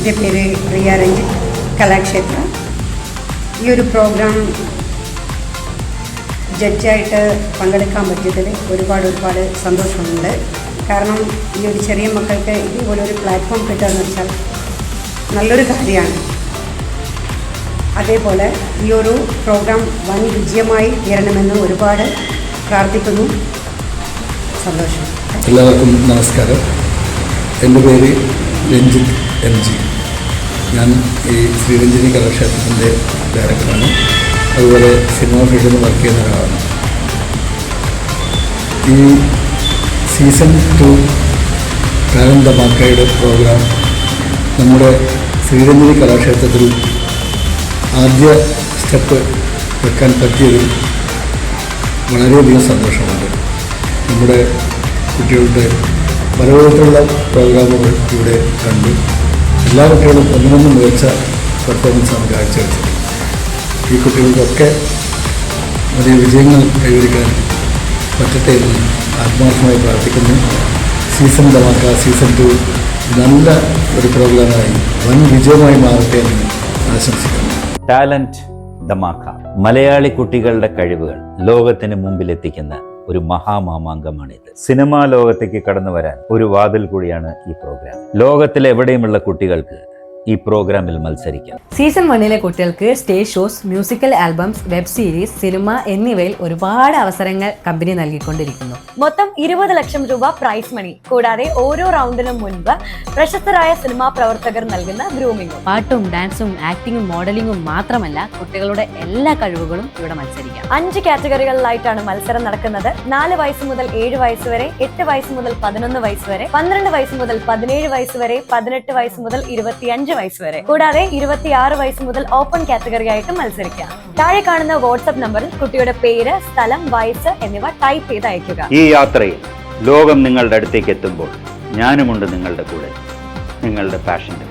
എൻ്റെ പേര് പ്രിയ രഞ്ജിത്ത്, കലാക്ഷേത്ര. ഈ ഒരു പ്രോഗ്രാം ജഡ്ജായിട്ട് പങ്കെടുക്കാൻ പറ്റിയതിൽ ഒരുപാട് സന്തോഷമുണ്ട്. കാരണം ഈ ഒരു ചെറിയ മക്കൾക്ക് ഇതുപോലൊരു പ്ലാറ്റ്ഫോം കിട്ടുകയെന്ന് വെച്ചാൽ നല്ലൊരു കാര്യമാണ്. അതേപോലെ ഈ ഒരു പ്രോഗ്രാം വൻ വിജയമായി തീരണമെന്ന് ഒരുപാട് പ്രാർത്ഥിക്കുന്നു. സന്തോഷം. എല്ലാവർക്കും നമസ്കാരം. എൻ്റെ പേര് രഞ്ജിത്ത് MG. ഞാൻ ഈ ശ്രീരഞ്ജിനി കലാക്ഷേത്രത്തിൻ്റെ ഡയറക്ടറാണ്. അതുപോലെ സിനിമ ഫീൽഡിൽ വർക്ക് ചെയ്യുന്ന ഒരാളാണ്. ഈ സീസൺ 2 ടാലൻ്റ് ധമാക്കയുടെ പ്രോഗ്രാം നമ്മുടെ ശ്രീരഞ്ജിനി കലാക്ഷേത്രത്തിൽ ആദ്യ സ്റ്റെപ്പ് വെക്കാൻ പറ്റിയതിൽ വളരെയധികം സന്തോഷമുണ്ട്. നമ്മുടെ കുട്ടികളുടെ പലവിധത്തിലുള്ള പ്രോഗ്രാമുകൾ ഇവിടെ കണ്ടു. എല്ലാ കുട്ടികളും ഒന്നിനൊന്നും മികച്ച പെർഫോമൻസാണ് കാഴ്ചവെച്ചത്. ഈ കുട്ടികൾക്കൊക്കെ വലിയ വിജയങ്ങൾ കൈവരിക്കാൻ പറ്റട്ടെ എന്ന് ആത്മാർത്ഥമായി പ്രാർത്ഥിക്കുന്നു. സീസൺ ധമാക്ക സീസൺ 2 നല്ല ഒരു പ്രോഗ്രാമായി വൻ വിജയമായി മാറട്ടെ എന്ന് ആശംസിക്കുന്നു. ടാലന്റ് ധമാക്ക മലയാളി കുട്ടികളുടെ കഴിവുകൾ ലോകത്തിന് മുമ്പിലെത്തിക്കുന്ന ഒരു മഹാമാമാങ്കമാണിത്. സിനിമാ ലോകത്തേക്ക് കടന്നു വരാൻ ഒരു വാതിൽ കൂടിയാണ് ഈ പ്രോഗ്രാം. ലോകത്തിലെ എവിടെയുമുള്ള കുട്ടികൾക്ക് ഈ പ്രോഗ്രാമിൽ മത്സരിക്കാം. സീസൺ 1 കുട്ടികൾക്ക് stage shows, musical albums, web series, cinema എന്നിവയിൽ ഒരുപാട് അവസരങ്ങൾ കമ്പനി നൽകിക്കൊണ്ടിരിക്കുന്നു. മൊത്തം 20 ലക്ഷം രൂപ പ്രൈസ് മണി, കൂടാതെ ഓരോ റൗണ്ടിനും മുൻപ് പ്രശസ്തരായ സിനിമാ പ്രവർത്തകർ നൽകുന്ന ഗ്രൂമിംഗും. പാട്ടും ഡാൻസും ആക്ടിങ്ങും മോഡലിംഗും മാത്രമല്ല, കുട്ടികളുടെ എല്ലാ കഴിവുകളും ഇവിടെ മത്സരിക്കാം. 5 കാറ്റഗറികളിലായിട്ടാണ് മത്സരം നടക്കുന്നത്. 4 വയസ്സ് മുതൽ 7 വയസ്സ് വരെ, 8 വയസ്സ് മുതൽ 11 വയസ്സ് വരെ, 12 വയസ്സ് മുതൽ 17 വയസ്സ് വരെ, 18 വയസ്സ് മുതൽ 25 വയസ്സ് വരെ, കൂടാതെ 26 വയസ്സ് മുതൽ ഓപ്പൺ കാറ്റഗറി ആയിട്ട് മത്സരിക്കാം. താഴെ കാണുന്ന വാട്സ്ആപ്പ് നമ്പറിൽ കുട്ടിയുടെ പേര്, സ്ഥലം, വയസ്സ് എന്നിവ ടൈപ്പ് ചെയ്ത് അയക്കുക. ഈ യാത്രയിൽ ലോകം നിങ്ങളുടെ അടുത്തേക്ക് എത്തുമ്പോൾ ഞാനുമുണ്ട് നിങ്ങളുടെ കൂടെ, നിങ്ങളുടെ പാഷന്റെ